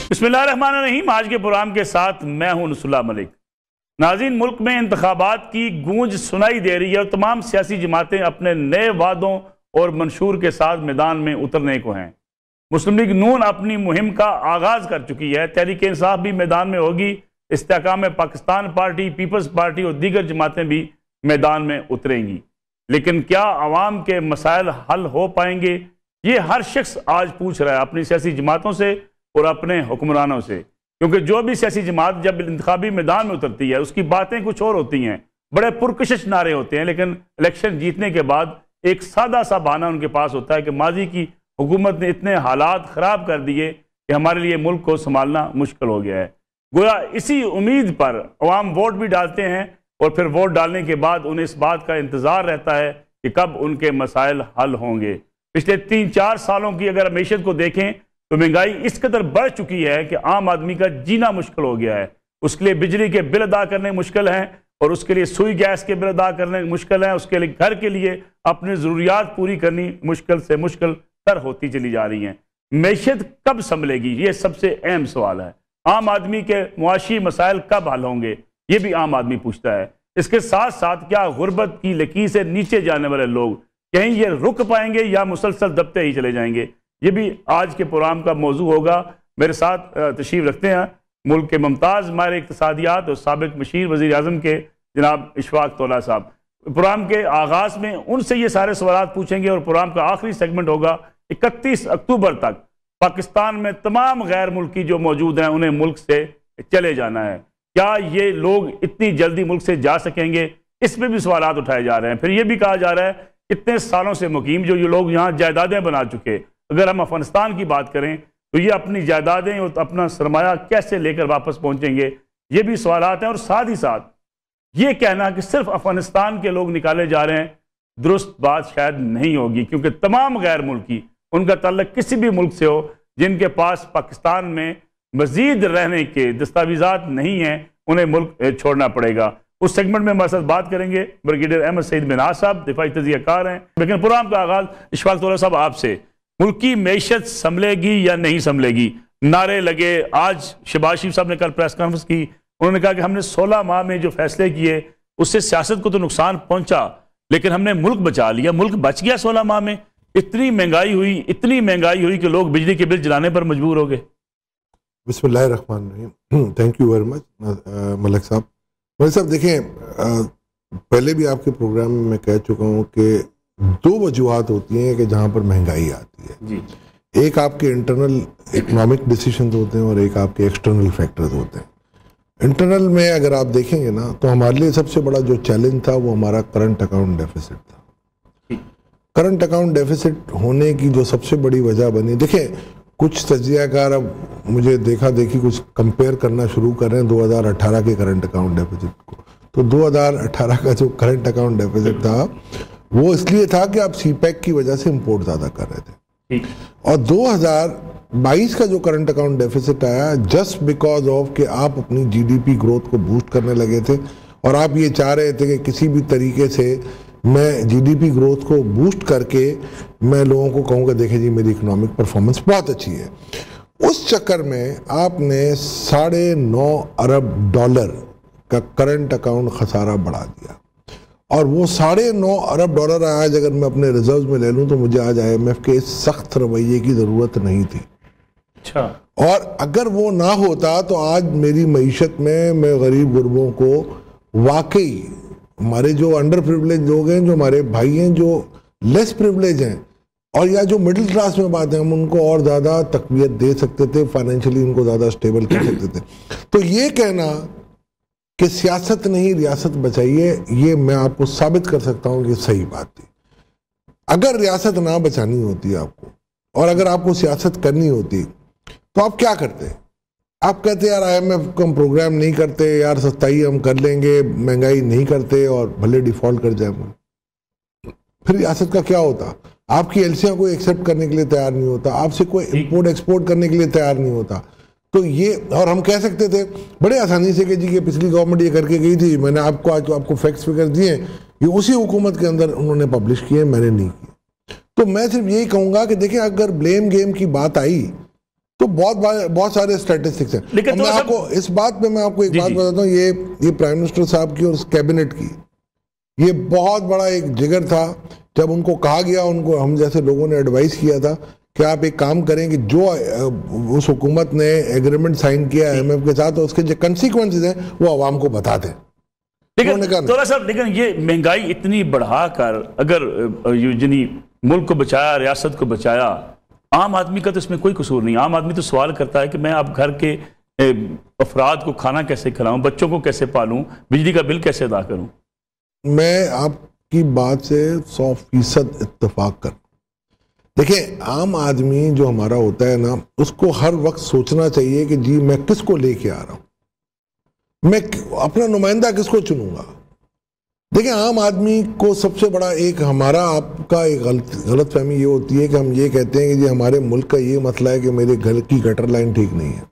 बिस्मिल्लाहिर्रहमानिर्रहीम। आज के प्रोग्राम के साथ मैं हूं नसरुल्लाह मलिक। नाज़रीन, मुल्क में इंतखाबात की गूंज सुनाई दे रही है और तमाम सियासी जमातें अपने नए वादों और मंशूर के साथ मैदान में उतरने को हैं। मुस्लिम लीग नून अपनी मुहिम का आगाज कर चुकी है। तहरीक इंसाफ भी मैदान में होगी। इस्तेहकाम पाकिस्तान पार्टी, पीपल्स पार्टी और दीगर जमातें भी मैदान में उतरेंगी। लेकिन क्या अवाम के मसाइल हल हो पाएंगे? ये हर शख्स आज पूछ रहा है अपनी सियासी जमातों से और अपने हुक्मरानों से, क्योंकि जो भी सियासी जमात जब इंतखाबी मैदान में उतरती है उसकी बातें कुछ और होती हैं, बड़े पुरकशिश नारे होते हैं, लेकिन इलेक्शन जीतने के बाद एक सादा सा बहाना उनके पास होता है कि माजी की हुकूमत ने इतने हालात ख़राब कर दिए कि हमारे लिए मुल्क को संभालना मुश्किल हो गया है। गोया इसी उम्मीद पर अवाम वोट भी डालते हैं और फिर वोट डालने के बाद उन्हें इस बात का इंतज़ार रहता है कि कब उनके मसाइल हल होंगे। पिछले 3-4 सालों की अगर मैशत को देखें तो महंगाई इस कदर बढ़ चुकी है कि आम आदमी का जीना मुश्किल हो गया है। उसके लिए बिजली के बिल अदा करने मुश्किल हैं और उसके लिए सुई गैस के बिल अदा करने मुश्किल हैं। उसके लिए घर के लिए अपनी ज़रूरियात पूरी करनी मुश्किल से मुश्किल तर होती चली जा रही हैं। मैशत कब संभलेगी, ये सबसे अहम सवाल है। आम आदमी के मुआशी मसाइल कब हल होंगे, ये भी आम आदमी पूछता है। इसके साथ साथ क्या गुर्बत की लकीर से नीचे जाने वाले लोग कहीं ये रुक पाएंगे या मुसलसल दबते ही चले जाएंगे, ये भी आज के प्रोग्राम का मौजू होगा। मेरे साथ तशरीफ रखते हैं मुल्क के मुमताज़ माहिर इक़्तिसादियात और साबिक मशीर वज़ीर आज़म के जनाब इशफाक तौला साहब। प्रोग्राम के आगाज़ में उनसे ये सारे सवाल पूछेंगे और प्रोग्राम का आखिरी सेगमेंट होगा 31 अक्टूबर तक पाकिस्तान में तमाम गैर मुल्की जो मौजूद हैं उन्हें मुल्क से चले जाना है। क्या ये लोग इतनी जल्दी मुल्क से जा सकेंगे, इसमें भी सवाल उठाए जा रहे हैं। फिर ये भी कहा जा रहा है इतने सालों से मुकीम जो ये लोग यहाँ जायदादें बना चुके, अगर हम अफगानिस्तान की बात करें तो ये अपनी जायदादें और अपना सरमाया कैसे लेकर वापस पहुँचेंगे, ये भी सवाल हैं। और साथ ही साथ ये कहना कि सिर्फ अफगानिस्तान के लोग निकाले जा रहे हैं, दुरुस्त बात शायद नहीं होगी, क्योंकि तमाम गैर मुल्की उनका ताल्लुक किसी भी मुल्क से हो जिनके पास पाकिस्तान में मजीद रहने के दस्तावेजात नहीं हैं, उन्हें मुल्क छोड़ना पड़ेगा। उस सेगमेंट में हमारे साथ बात करेंगे ब्रिगेडियर अहमद सईद मिनाज साहब, दिफाई तजियाकार हैं। लेकिन प्रोग्राम का आगाज इशफाक तौला साहब आपसे, मुल्क की मैशत संभलेगी या नहीं संभलेगी? नारे लगे, आज शहबाज शरीफ साहब ने कल प्रेस कॉन्फ्रेंस की, उन्होंने कहा कि हमने 16 माह में जो फैसले किए उससे सियासत को तो नुकसान पहुंचा लेकिन हमने मुल्क बचा लिया। मुल्क बच गया 16 माह में? इतनी महंगाई हुई कि लोग बिजली के बिल जलाने पर मजबूर हो गए। बिस्मिल्लाहिर्रहमानिर्रहीम। Thank you very much Malik साहब। मलिक साहब देखें, पहले भी आपके प्रोग्राम में मैं कह चुका हूँ कि 2 वजूहात होती हैं कि जहाँ पर महंगाई आती है जी। एक आपके इंटरनल इकोनॉमिक डिसीजंस होते हैं और एक आपके एक्सटर्नल फैक्टर्स होते हैं। इंटरनल में अगर आप देखेंगे ना तो हमारे लिए सबसे बड़ा जो चैलेंज था वो हमारा करंट अकाउंट डेफिसिट था। करंट अकाउंट डेफिसिट होने की जो सबसे बड़ी वजह बनी, देखें कुछ तजियाकार अब मुझे देखा देखी कुछ कंपेयर करना शुरू कर रहे हैं 2018 के करंट अकाउंट डेफिसिट को। तो 2018 का जो करंट अकाउंट डेफिसिट था वो इसलिए था कि आप सीपैक की वजह से इंपोर्ट ज़्यादा कर रहे थे, और 2022 का जो करंट अकाउंट डेफिसिट आया जस्ट बिकॉज ऑफ कि आप अपनी जीडीपी ग्रोथ को बूस्ट करने लगे थे और आप ये चाह रहे थे कि किसी भी तरीके से मैं जीडीपी ग्रोथ को बूस्ट करके मैं लोगों को कहूँगा देखें जी मेरी इकोनॉमिक परफॉर्मेंस बहुत अच्छी है। उस चक्कर में आपने $9.5 अरब का करंट अकाउंट खसारा बढ़ा दिया, और वो $9.5 अरब आज अगर मैं अपने रिजर्व में ले लूँ तो मुझे आज IMF के इस सख्त रवैये की ज़रूरत नहीं थी। अच्छा। और अगर वो ना होता तो आज मेरी मईशत में मैं गरीब गुरबों को वाकई, हमारे जो अंडर प्रिविलेज लोग हैं, जो हमारे भाई हैं जो लेस प्रिविलेज हैं, और या जो मिडिल क्लास में बात है, हम उनको और ज़्यादा तकवीत दे सकते थे, फाइनेंशियली उनको ज़्यादा स्टेबल कर सकते थे। तो ये कहना कि सियासत नहीं रियासत बचाइए, ये मैं आपको साबित कर सकता हूँ कि सही बात थी। अगर रियासत ना बचानी होती आपको और अगर आपको सियासत करनी होती तो आप क्या करते? आप कहते यार IMF को हम प्रोग्राम नहीं करते, यार सस्ताई हम कर लेंगे, महंगाई नहीं करते और भले डिफॉल्ट कर जाए। फिर रियासत का क्या होता? आपकी एलसियां कोई एक्सेप्ट करने के लिए तैयार नहीं होता, आपसे कोई इंपोर्ट एक्सपोर्ट करने के लिए तैयार नहीं होता। तो ये, और हम कह सकते थे बड़े आसानी से कि जी कि पिछली गवर्नमेंट ये करके गई थी, मैंने आपको फैक्ट्स फिगर दिए, ये उसी हुकूमत के अंदर उन्होंने पब्लिश किए, मैंने नहीं किए। तो मैं सिर्फ यही कहूँगा कि देखिए अगर ब्लेम गेम की बात आई तो बहुत सारे स्टैटिस्टिक्स हैं। लेकिन मैं आपको इस बात पे मैं आपको एक बात बताता हूँ, ये प्राइम मिनिस्टर साहब की और कैबिनेट की ये बहुत बड़ा एक जिगर था। जब उनको कहा गया, उनको हम जैसे लोगों ने एडवाइस किया था कि आप एक काम करें कि जो उस हुकूमत ने एग्रीमेंट साइन किया IMF के साथ, तो उसके जो कंसिक्वेंसेज हैं वो आवाम को बता दें। लेकिन ये महंगाई इतनी बढ़ाकर अगर यानी मुल्क को बचाया, रियासत को बचाया, आम आदमी का तो इसमें कोई कसूर नहीं। आम आदमी तो सवाल करता है कि मैं अब घर के अफराद को खाना कैसे खिलाऊं, बच्चों को कैसे पालूं, बिजली का बिल कैसे अदा करूं। मैं आपकी बात से 100% इत्तेफाक कर। देखिए, आम आदमी जो हमारा होता है ना, उसको हर वक्त सोचना चाहिए कि जी मैं किसको लेके आ रहा हूं, मैं अपना नुमाइंदा किसको चुनूंगा। देखिए, आम आदमी को सबसे बड़ा एक हमारा आपका एक गलत फहमी ये होती है कि हम ये कहते हैं कि जी हमारे मुल्क का ये मसला है कि मेरे घर की गटर लाइन ठीक नहीं है,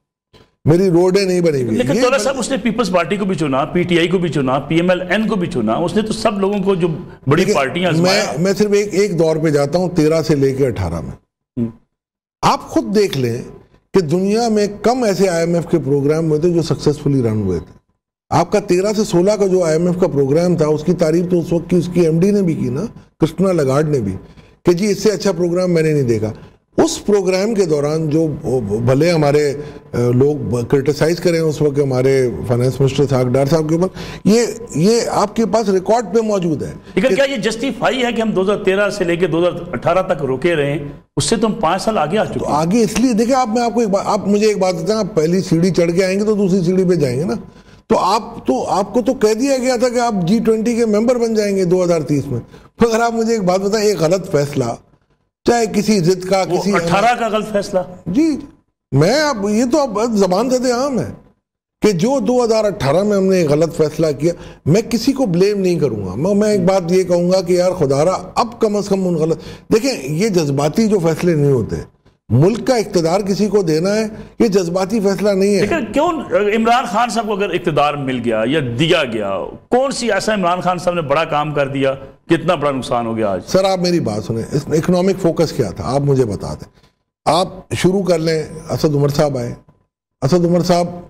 मेरी रोडें नहीं बनी हुई। लेकिन तौला साहब, उसने पीपल्स पार्टी को भी चुना, PTI को भी चुना, PMLN को भी चुना, उसने तो सब लोगों को जो बड़ी पार्टियां मैं सिर्फ एक दौर पे जाता हूं, 13 से लेकर 18 में। आप खुद देख लें कि दुनिया में कम ऐसे IMF के प्रोग्राम हुए थे जो सक्सेसफुली रन हुए थे। आपका 13 से 16 का जो IMF का प्रोग्राम था, उसकी तारीफ तो उस वक्त की उसकी MD ने भी की ना, क्रिस्टिना लगार्ड ने भी, कि जी इससे अच्छा प्रोग्राम मैंने नहीं देखा। उस प्रोग्राम के दौरान जो भले हमारे लोग क्रिटिसाइज करें उस वक्त हमारे फाइनेंस मिनिस्टर सागडार साहब के ऊपर, ये आपके पास रिकॉर्ड पे मौजूद है। लेकिन क्या ये जस्टिफाई है कि हम 2013 से लेकर 2018 तक रुके रहे? उससे तो हम 5 साल आगे आ चुके। तो आगे इसलिए देखिए, मैं आपको आप मुझे एक बात बताएं, आप पहली सीढ़ी चढ़ के आएंगे तो दूसरी सीढ़ी पे जाएंगे ना। तो आपको तो कह दिया गया था कि आप G20 के मेंबर बन जाएंगे 2030 में। तो अगर आप मुझे एक बात बताएं, एक गलत फैसला, चाहे किसी जिद का, किसी 18 का गलत फैसला, जी मैं अब ये तो अब जबान से आम है कि जो 2018 में हमने गलत फैसला किया, मैं किसी को ब्लेम नहीं करूंगा। मैं एक बात ये कहूंगा कि यार खुदारा अब कम से कम उन गलत, देखें ये जज्बाती जो फैसले नहीं होते, मुल्क का इख्तिदार किसी को देना है, ये जज्बाती फैसला नहीं है। लेकिन क्यों इमरान खान साहब को अगर इख्तिदार मिल गया या दिया गया, कौन सी ऐसा इमरान खान साहब ने बड़ा काम कर दिया, कितना बड़ा नुकसान हो गया आज? सर आप मेरी बात सुने, इकोनॉमिक फोकस क्या था आप मुझे बता दें। आप शुरू कर लें, असद उमर साहब आए। असद उमर साहब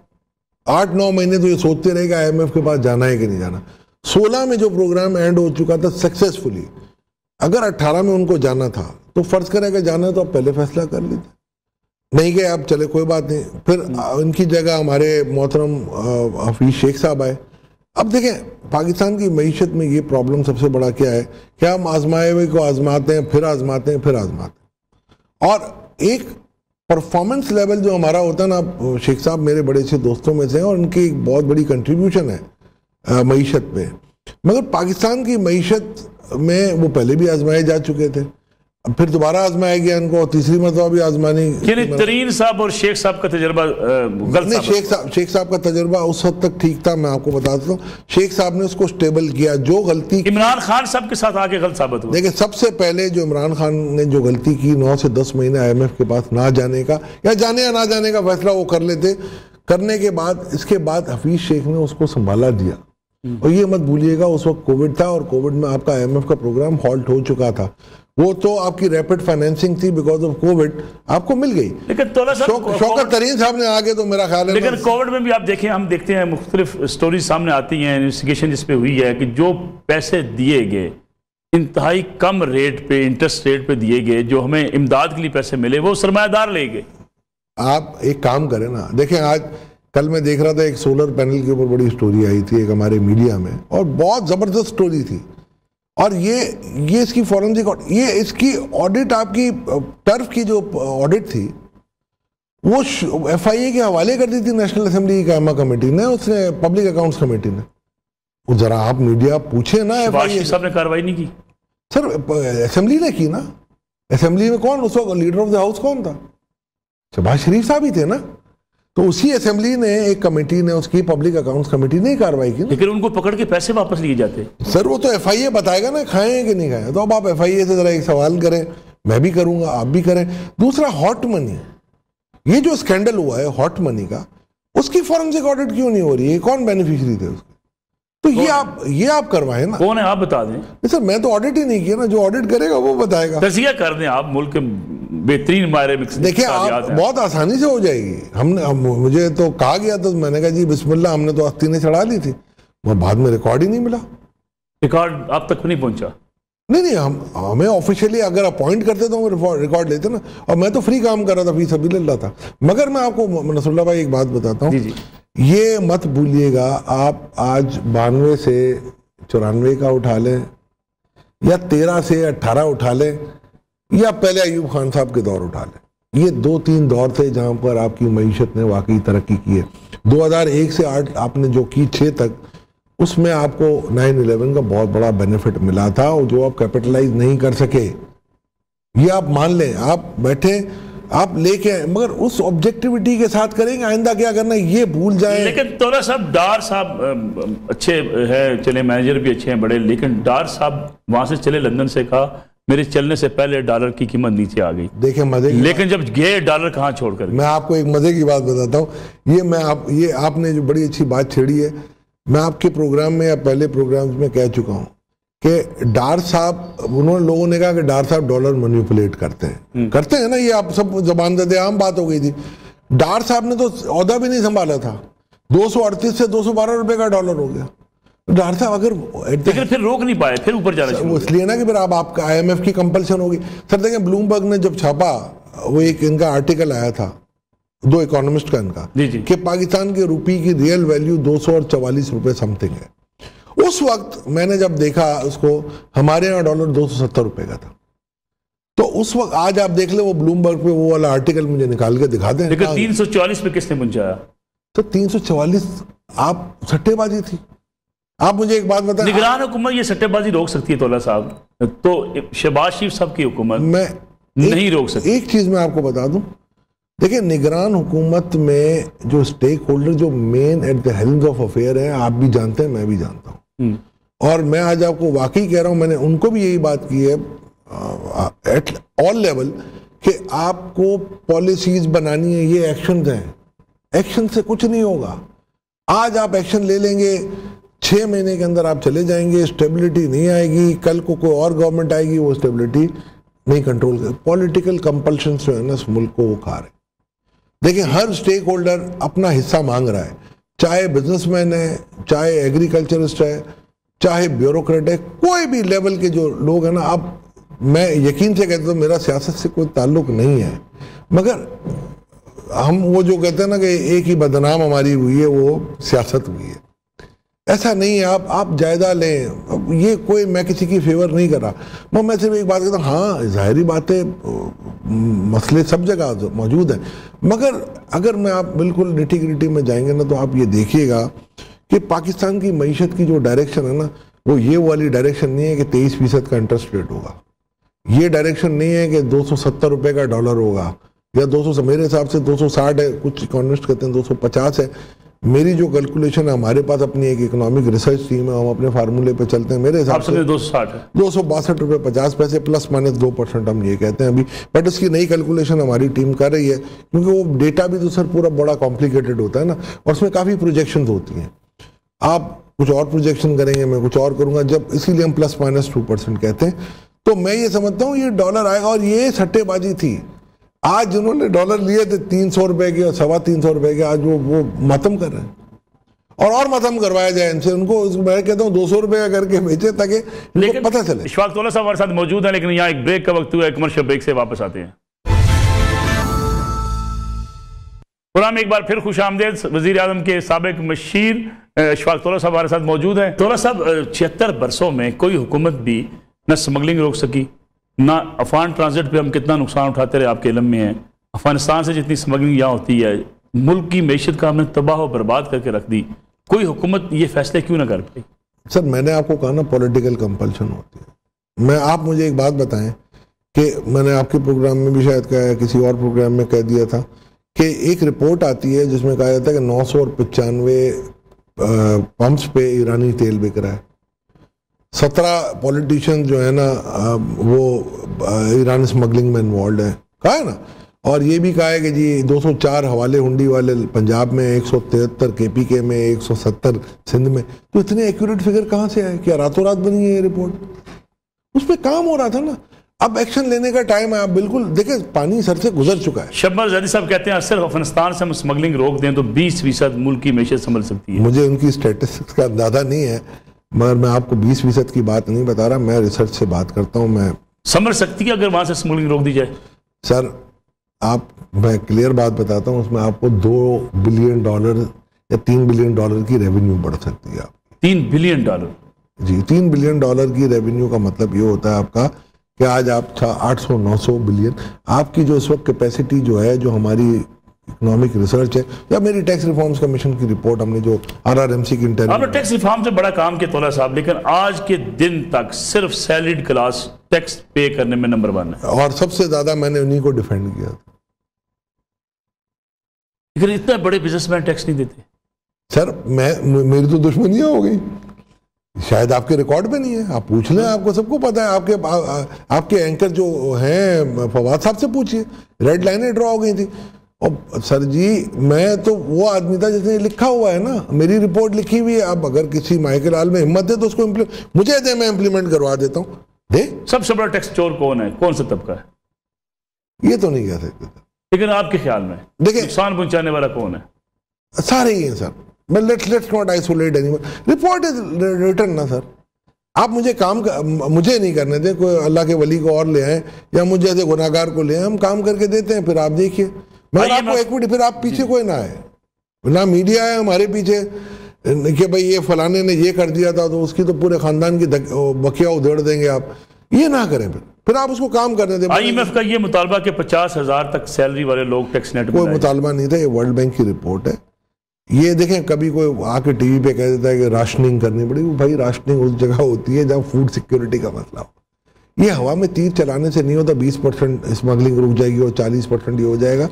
8-9 महीने तो ये सोचते रहे कि IMF के पास जाना है कि नहीं जाना। 16 में जो प्रोग्राम एंड हो चुका था सक्सेसफुली, अगर 18 में उनको जाना था तो फर्ज करें कि जाना है तो आप पहले फैसला कर लीजिए। नहीं गए आप, चले कोई बात नहीं। फिर उनकी जगह हमारे मोहतरम हफीज शेख साहब आए। अब देखें, पाकिस्तान की मईशत में ये प्रॉब्लम सबसे बड़ा क्या है कि हम आजमाए हुए को आजमाते हैं, फिर आजमाते हैं, फिर आजमाते हैं। और एक परफॉर्मेंस लेवल जो हमारा होता है ना, शेख साहब मेरे बड़े अच्छे दोस्तों में से हैं और उनकी एक बहुत बड़ी कंट्रीब्यूशन है मईशत पे। मगर पाकिस्तान की मईशत में वो पहले भी आजमाए जा चुके थे, फिर दोबारा आजमाया गया इनको, और तीसरी मरतबा भी आजमानी। तरीन साहब और शेख साहब का तजुर्बा नहीं, शेख साहब का तजुर्बा उस हद तक ठीक था। मैं आपको बता देता हूँ, शेख साहब ने उसको स्टेबल किया। जो गलती इमरान खान साहब के साथ आके गलत साबित हुआ। देखिए, सबसे पहले जो इमरान खान ने जो गलती की, 9 से 10 महीने IMF के पास ना जाने का या जाने या ना जाने का फैसला वो कर लेते। करने के बाद इसके बाद हफीज शेख ने उसको संभाला दिया। और ये मत भूलिएगा, उस वक्त कोविड था और कोविड में आपका IMF का प्रोग्राम हॉल्ट हो चुका था। वो तो आपकी रैपिड फाइनेंसिंग थी, बिकॉज ऑफ कोविड आपको मिल गई। लेकिन शौकत तरीन साहब ने आगे तो मेरा ख्याल है, लेकिन कोविड में भी आप देखें, हम देखते हैं मुख्तलिफ स्टोरीज सामने आती हैं, इन्वेस्टिगेशन जिस पे हुई है कि जो पैसे दिए गए इंतहाई कम रेट पे, इंटरेस्ट रेट पे दिए गए, जो हमें इमदाद के लिए पैसे मिले वो सरमायादार ले गए। आप एक काम करें ना, देखें आज कल मैं देख रहा था एक सोलर पैनल के ऊपर बड़ी स्टोरी आई थी एक हमारे मीडिया में, और बहुत जबरदस्त स्टोरी थी। और ये इसकी फॉरेंसिक, ये इसकी ऑडिट, आपकी टर्फ की जो ऑडिट थी वो FIA के हवाले कर दी थी नेशनल असेंबली की कायमा कमेटी ने, उसने पब्लिक अकाउंट्स कमेटी ने। वो जरा आप मीडिया पूछे ना, FIA साहब ने कार्रवाई नहीं की सर, असेंबली ने की ना। असेंबली में कौन उस वक्त लीडर ऑफ द हाउस कौन था? शहबाज शरीफ साहब ही थे ना। तो उसी असेंबली ने एक कमेटी ने, उसकी पब्लिक अकाउंट्स कमेटी ने कार्रवाई की। लेकिन उनको पकड़ के पैसे वापस लिए जाते। सर वो तो FIA बताएगा ना खाए हैं कि नहीं खाए। तो अब आप FIA से जरा एक सवाल करें, मैं भी करूंगा, आप भी करें। दूसरा, हॉट मनी, ये जो स्कैंडल हुआ है हॉट मनी का, उसकी फॉरेंसिक ऑडिट क्यों नहीं हो रही है? कौन बेनिफिशियरी थे उसके? तो ये आप करवाएं ना। कौन है आप बता दें। सर मैं तो ऑडिट ही नहीं किया ना, जो ऑडिट करेगा वो बताएगा। तजिया कर दें आप मुल्क के बेहतरीन मायरे में देखिए आप बहुत आसानी से हो जाएगी। मुझे तो कहा गया तो मैंने कहा जी बिस्मिल्लाह, हमने तो आस्तीनें चढ़ा ली थी, वो बाद में रिकॉर्ड ही नहीं मिला। रिकॉर्ड आप तक नहीं पहुंचा? नहीं, हमें ऑफिशियली अगर अपॉइंट करते तो हम रिकॉर्ड लेते ना, और मैं तो फ्री काम कर रहा था, फी सबिलिल्लाह था। मगर मैं आपको नसरुल्लाह भाई एक बात बताता हूँ, ये मत भूलिएगा, आप आज 92 से 94 का उठा लें या 13 से 18 उठा लें या पहले अयूब खान साहब के दौर उठा लें, ये 2-3 दौर थे जहां पर आपकी मईशत ने वाकई तरक्की की है। 2001 से 8 आपने जो की 6 तक, उसमें आपको 9/11 का बहुत बड़ा बेनिफिट मिला था, और जो आप कैपिटलाइज नहीं कर सके, ये आप मान लें। आप बैठे, आप लेके आए, मगर उस ऑब्जेक्टिविटी के साथ करेंगे। आइंदा क्या करना है ये भूल जाए। लेकिन तोला साहब, डार साहब अच्छे हैं, चले मैनेजर भी अच्छे हैं बड़े, लेकिन डार साहब वहां से चले लंदन से, कहा मेरे चलने से पहले डॉलर की कीमत नीचे आ गई। देखिए मजे, लेकिन जब गए डॉलर कहाँ छोड़कर। मैं आपको एक मजे की बात बताता हूँ, ये आपने जो बड़ी अच्छी बात छेड़ी है, मैं आपके प्रोग्राम में या पहले प्रोग्राम में कह चुका हूँ कि डार साहब, उन्होंने, लोगों ने कहा कि डार साहब डॉलर मैनिपुलेट करते हैं ना, ये आप सब जबान दे आम बात हो गई थी। डार साहब ने तो औहदा भी नहीं संभाला था, 238 से 212 रुपए का डॉलर हो गया। डार साहब अगर फिर रोक नहीं पाए, फिर ऊपर जाना चाहिए, इसलिए ना कि फिर आपका IMF की कंपल्शन होगी। सर देखें, ब्लूमबर्ग ने जब छापा, वो एक इनका आर्टिकल आया था, 2 इकोनॉमिस्ट का इनका, कि पाकिस्तान के रुपये की रियल वैल्यू 244 रुपए समथिंग है। उस वक्त मैंने जब देखा उसको, हमारे यहाँ डॉलर 270 रुपए का था। तो उस वक्त, आज आप देख ले वो ब्लूमबर्ग पे वो वाला आर्टिकल मुझे निकाल के दिखा दें। 344 पे किसने पहुंचाया? तो 344 आप सट्टेबाजी थी। आप मुझे एक बात बताएं, निगरान हुकूमत ये सट्टेबाजी रोक सकती है तौला साहब? तो शहबाज शरीफ साहब की हुकूमत मैं नहीं रोक सकती। एक चीज मैं आपको बता दूं, देखिए निगरान हुकूमत में जो स्टेक होल्डर, जो main at the helm of affair है, आप भी जानते हैं, मैं भी जानता हूं, और मैं आज आपको वाकई कह रहा हूं, मैंने उनको भी यही बात की है एट ऑल लेवल, कि आपको पॉलिसीज बनानी है, ये एक्शन हैं, एक्शन से कुछ नहीं होगा। आज आप एक्शन ले लेंगे, 6 महीने के अंदर आप चले जाएंगे, स्टेबिलिटी नहीं आएगी, कल को कोई और गवर्नमेंट आएगी, वो स्टेबिलिटी नहीं कंट्रोल कर। पॉलिटिकल कंपल्शन जो है ना इस मुल्क को वो खा रहे। देखिए हर स्टेक होल्डर अपना हिस्सा मांग रहा है, चाहे बिजनेसमैन है, चाहे एग्रीकल्चरिस्ट है, चाहे ब्यूरोक्रेट है, कोई भी लेवल के जो लोग हैं ना। अब मैं यकीन से कहता हूँ, मेरा सियासत से कोई ताल्लुक नहीं है, मगर हम वो जो कहते हैं ना कि एक ही बदनाम हमारी हुई है, वो सियासत हुई है। ऐसा नहीं है, आप जायजा लें। अब ये कोई, मैं किसी की फेवर नहीं कर रहा, मैं सिर्फ एक बात कहता हूँ, हाँ जाहिर बात है मसले सब जगह मौजूद हैं, मगर अगर मैं आप बिल्कुल निटी ग्रिटी में जाएंगे ना, तो आप ये देखिएगा कि पाकिस्तान की मईशत की जो डायरेक्शन है ना, वो ये वाली डायरेक्शन नहीं है कि 23% का इंटरेस्ट रेट होगा, ये डायरेक्शन नहीं है कि 270 रुपये का डॉलर होगा या 200, मेरे हिसाब से 260 है, कुछ इकोनॉमिस्ट कहते हैं 250 है। मेरी जो कैलकुलेशन है, हमारे पास अपनी एक इकोनॉमिक रिसर्च टीम है, हम अपने फार्मूले पे चलते हैं, मेरे हिसाब से 260 है, 262 रुपये 50 पैसे ±2% हम ये कहते हैं अभी। बट इसकी नई कैलकुलेशन हमारी टीम कर रही है, क्योंकि वो डेटा भी तो सर पूरा बड़ा कॉम्प्लिकेटेड होता है ना, और उसमें काफ़ी प्रोजेक्शन होती हैं। आप कुछ और प्रोजेक्शन करेंगे, मैं कुछ और करूंगा, जब इसीलिए हम ±2% कहते हैं। तो मैं ये समझता हूँ ये डॉलर आएगा, और ये सट्टेबाजी थी। आज जिन्होंने डॉलर लिए थे 300 रुपए के और 350 रुपए के, आज वो मतम कर रहे हैं, और मतम करवाया जाए इनसे। उनको मैं कहता हूँ 200 रुपए का करके बेचे, ताकि लेकिन पता चले। इशफाक तौला साहब हमारे साथ मौजूद है, लेकिन यहाँ एक ब्रेक का वक्त हुआ है, कमर्शियल ब्रेक से वापस आते हैं। प्रोग्राम एक बार फिर खुश आमदेद। वजीर आजम के साबिक मशीर इशफाक तौला साहब हमारे साथ मौजूद हैं। तौला साहब, 76 बरसों में कोई हुकूमत भी न स्मगलिंग रोक सकी, ना अफगान ट्रांजिट पे हम कितना नुकसान उठाते रहे, आपके इल्म में है। अफगानिस्तान से जितनी स्मगलिंग यहाँ होती है, मुल्क की मैशत का हमने तबाह और बर्बाद करके रख दी। कोई हुकूमत ये फैसले क्यों ना कर पाई? सर मैंने आपको कहा ना, पॉलिटिकल कंपल्शन होती है। मैं, आप मुझे एक बात बताएं कि मैंने आपके प्रोग्राम में भी शायद कहा है, किसी और प्रोग्राम में कह दिया था कि एक रिपोर्ट आती है जिसमें कहा जाता है कि 995 पंप्स पे ईरानी तेल बिक रहा है। 17 पॉलिटिशियन जो है ना वो ईरान स्मगलिंग में इन्वॉल्व है, कहा है ना। और ये भी कहा है कि जी 204 हवाले हुंडी वाले पंजाब में, 173 KPK में, 170 सिंध में। तो इतने एक्यूरेट फिगर कहाँ से आए? क्या रातों रात बनी है ये रिपोर्ट? उस पर काम हो रहा था ना। अब एक्शन लेने का टाइम है। आप बिल्कुल देखिए, पानी सर से गुजर चुका है। शब्बर ज़ैदी साहब कहते हैं सिर्फ अफगानिस्तान से हम स्मगलिंग रोक दें तो 20% मुल्क की मैशत संभल सकती है। मुझे उनकी स्टेटिस्टिक्स का अंदाजा नहीं है, मगर मैं आपको 20% की बात नहीं बता रहा, मैं रिसर्च से बात करता हूँ। मैं संभल सकती है अगर वहां से स्मगलिंग रोक दी जाए। सर मैं क्लियर बात बताता हूँ, उसमें आपको $2 बिलियन या $3 बिलियन की रेवेन्यू बढ़ सकती है। $3 बिलियन जी, $3 बिलियन की रेवेन्यू का मतलब ये होता है आपका कि आज आप 800-900 बिलियन आपकी जो इस वक्त कैपेसिटी जो है, जो हमारी इकोनॉमिक रिसर्च है या मेरी टैक्स रिफॉर्म्स कमीशन की रिपोर्ट, हमने जो RRMC की इंटरव्यू, आपने टैक्स रिफॉर्म से बड़ा काम किया तौला साहब, लेकिन आज के दिन तक सिर्फ सैलरीड क्लास टैक्स पे करने में नंबर 1 है, और सबसे ज्यादा मैंने उन्हीं को डिफेंड किया था। लेकिन इतने बड़े बिजनेसमैन टैक्स नहीं देते। सर मेरी तो दुश्मनियां हो गई, शायद आपके रिकॉर्ड पे नहीं है, आप पूछ लें, आपको सबको पता है। आपके एंकर जो हैं फवाद साहब से पूछिए, रेड लाइनें ड्रॉ हो गई थी। और सर जी, मैं तो वो आदमी था जिसने लिखा हुआ है ना, मेरी रिपोर्ट लिखी हुई है। अब अगर किसी माइकल आल में हिम्मत है तो उसको मुझे दे, मैं इंप्लीमेंट करवा देता हूँ। दे। सबसे बड़ा टैक्स चोर कौन है, कौन सा तबका है, ये तो नहीं कह सकते, लेकिन आपके ख्याल में देखिए नुकसान पहुंचाने वाला कौन है? सारे ही हैं सर। मैं let's not isolate anyone, report is written ना सर। आप मुझे मुझे नहीं करने दें, कोई अल्लाह के वली को और ले आए या मुझे ऐसे गुनाहगार को ले आए, हम काम करके देते हैं, फिर आप देखिए। मगर आपको एक मिनट, फिर आप पीछे कोई ना आए, ना मीडिया है हमारे पीछे कि भाई ये फलाने ने ये कर दिया था तो उसकी तो पूरे खानदान की बकिया उधेड़ देंगे। आप ये ना करें, फिर आप उसको काम करने दें। IMF का ये मुतालबा कि 50,000 तक सैलरी वाले लोग टैक्स नेट, कोई मुतालबा नहीं था, ये वर्ल्ड बैंक की रिपोर्ट है। ये देखें, कभी कोई आके टीवी पे कह देता है कि राशनिंग करनी पड़ेगी। भाई राशनिंग उस जगह होती है जहाँ फूड सिक्योरिटी का मसला हो। ये हवा में तीर चलाने से नहीं होता। 20% स्मगलिंग रुक जाएगी और 40% ये हो जाएगा।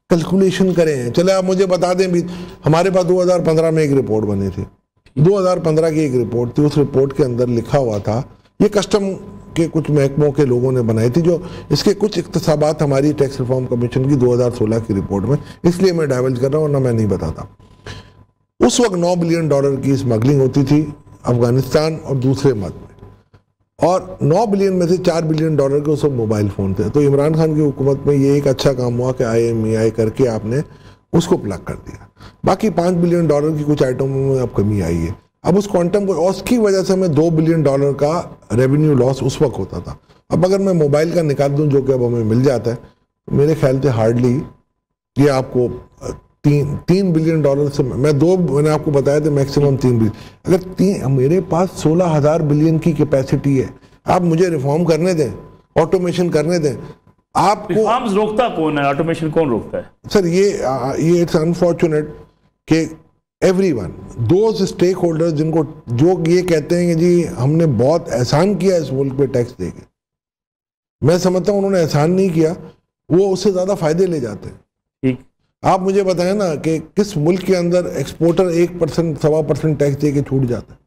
कैलकुलेशन करें। चले आप मुझे बता दें भी, हमारे पास 2015 में एक रिपोर्ट बनी थी, 2015 की एक रिपोर्ट थी। उस रिपोर्ट के अंदर लिखा हुआ था, ये कस्टम के कुछ महकमों के लोगों ने बनाई थी, जो इसके कुछ इख्तिसाबात हमारी टैक्स रिफॉर्म कमीशन की 2016 की रिपोर्ट में, इसलिए मैं डाइवर्ज कर रहा हूँ, वरना मैं नहीं बताता। उस वक्त $9 बिलियन की स्मगलिंग होती थी अफगानिस्तान और दूसरे मद में, और 9 बिलियन में से $4 बिलियन के उस वक्त मोबाइल फ़ोन थे। तो इमरान खान की हुकूमत में ये एक अच्छा काम हुआ कि IMEI करके आपने उसको प्लग कर दिया। बाकी $5 बिलियन की कुछ आइटमों में अब कमी आई है। अब उस क्वांटम को, और उसकी वजह से हमें $2 बिलियन का रेवेन्यू लॉस उस वक्त होता था। अब अगर मैं मोबाइल का निकाल दूं, जो कि अब हमें मिल जाता है, तो मेरे ख्याल से हार्डली ये आपको $3 बिलियन से, मैंने आपको बताया था मैक्सिमम 3 बिलियन। अगर मेरे पास 16,000 बिलियन की कैपेसिटी है, आप मुझे रिफॉर्म करने दें, ऑटोमेशन करने दें। आपको रिफॉर्म्स रोकता कौन है, ऑटोमेशन कौन रोकता है? सर ये इट्स अनफॉर्चुनेट कि एवरीवन, दोज स्टेक होल्डर्स जिनको, जो ये कहते हैं कि जी हमने बहुत एहसान किया इस मुल्क पे टैक्स देके, मैं समझता हूं उन्होंने एहसान नहीं किया, वो उससे ज्यादा फायदे ले जाते हैं। ठीक, आप मुझे बताएं ना कि किस मुल्क के अंदर एक्सपोर्टर 1%, 1.25% टैक्स दे के छूट जाता है।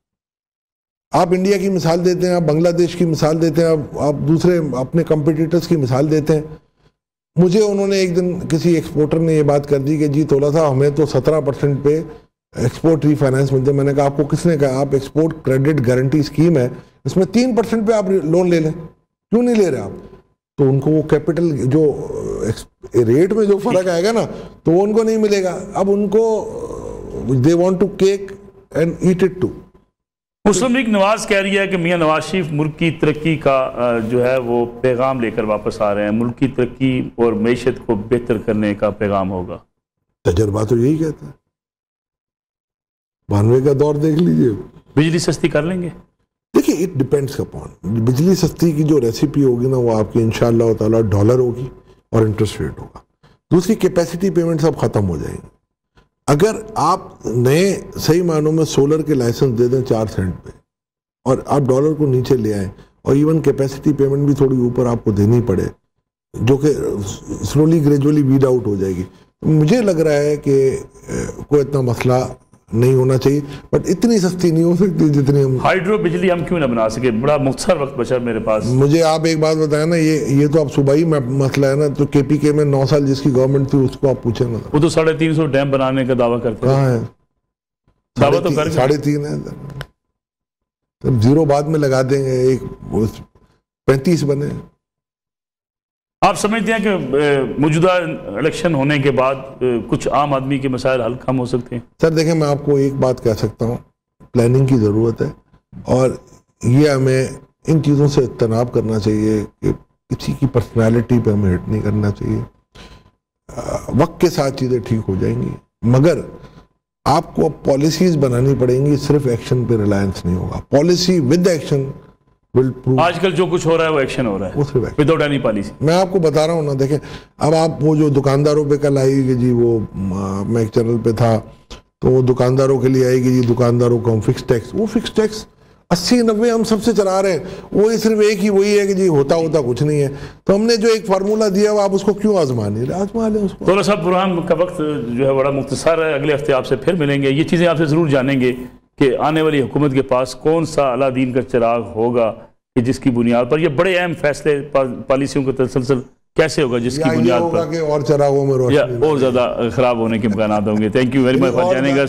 आप इंडिया की मिसाल देते हैं, आप बांग्लादेश की मिसाल देते हैं, आप दूसरे अपने कंपिटिटर्स की मिसाल देते हैं। मुझे उन्होंने एक दिन किसी एक्सपोर्टर ने ये बात कर दी कि जी तोला साहब, हमें तो 17% पे एक्सपोर्ट रीफाइनेंस मिलते। मैंने कहा आपको किसने कहा? आप एक्सपोर्ट क्रेडिट गारंटी स्कीम है, इसमें 3% पे आप लोन ले लें, क्यों नहीं ले रहे आप? तो उनको वो कैपिटल जो रेट में जो फर्क आएगा ना, तो वो उनको नहीं मिलेगा। अब उनको they want to cake and eat it too. Muslim League Nawaz कह रही है कि मियां नवाज शरीफ मुल्क की तरक्की का जो है वो पैगाम लेकर वापस आ रहे हैं, मुल्क की तरक्की और मैशत को बेहतर करने का पैगाम होगा। तजर्बा तो यही कहता है, 92 का दौर देख लीजिए। बिजली सस्ती कर लेंगे? देखिए, इट डिपेंड्स अपॉन, बिजली सस्ती की जो रेसिपी होगी ना, वो आपकी इंशाअल्लाह ताला डॉलर होगी और इंटरेस्ट रेट होगा। दूसरी, कैपेसिटी पेमेंट सब खत्म हो जाएंगे। अगर आप नए सही मायनों में सोलर के लाइसेंस दे दें 4 सेंट पे, और आप डॉलर को नीचे ले आए, और इवन कैपेसिटी पेमेंट भी थोड़ी ऊपर आपको देनी पड़े, जो कि स्लोली ग्रेजुअली वीड आउट हो जाएगी, मुझे लग रहा है कि कोई इतना मसला नहीं होना चाहिए। बट इतनी सस्ती नहीं हो सकती जितनी हम हाइड्रो बिजली हम क्यों ना बना सके? बड़ा मुख्तसर वक्त बचा मेरे पास। मुझे आप एक बात बताया ना, ये तो आप सूबाई मसला है ना, तो KPK में 9 साल जिसकी गवर्नमेंट थी उसको आप पूछे ना, वो तो 350 डैम बनाने का दावा करते हैं। कहाँ है? दावा तो कर 3.5 है, तो 0 बाद में लगा देंगे, एक 35 बने। आप समझते हैं कि मौजूदा इलेक्शन होने के बाद कुछ आम आदमी के मसाइल हल कम हो सकते हैं? सर देखें, मैं आपको एक बात कह सकता हूँ, प्लानिंग की ज़रूरत है और ये हमें इन चीज़ों से इज्तनाब करना चाहिए कि किसी की पर्सनैलिटी पे हमें हिट नहीं करना चाहिए। वक्त के साथ चीज़ें ठीक हो जाएंगी, मगर आपको अब पॉलिसीज बनानी पड़ेंगी, सिर्फ एक्शन पे रिलायंस नहीं होगा। Policy with action will prove. आजकल जो कुछ हो रहा है वो एक्शन हो रहा है विदाउट एनी पॉलिसी। मैं आपको बता रहा हूँ ना, देखें अब आप वो जो दुकानदारों पे कल आई कि जी वो मैं एक चैनल पे था तो वो दुकानदारों के लिए आएगी जी, दुकानदारों को हम फिक्स टैक्स, वो फिक्स टैक्स 80-90 हम सबसे चला रहे हैं, वो सिर्फ एक ही वही है कि जी होता कुछ नहीं है। तो हमने जो एक फार्मूला दिया आप उसको क्यों आजमा नहीं रहे? आजमा लें उसको। तो साहब प्रोग्राम का वक्त जो है बड़ा मुख्तसर है, अगले हफ्ते आपसे फिर मिलेंगे। ये चीज़ें आपसे ज़रूर जानेंगे कि आने वाली हुकूमत के पास कौन सा अलादीन का चिराग होगा कि जिसकी बुनियाद पर ये बड़े अहम फैसले पॉलिसियों का तसलसल कैसे होगा, जिसकी बुनियाद पर और चरागों में रोशनी और ज़्यादा खराब होने के इम्कान होंगे। Thank you very much for joining us.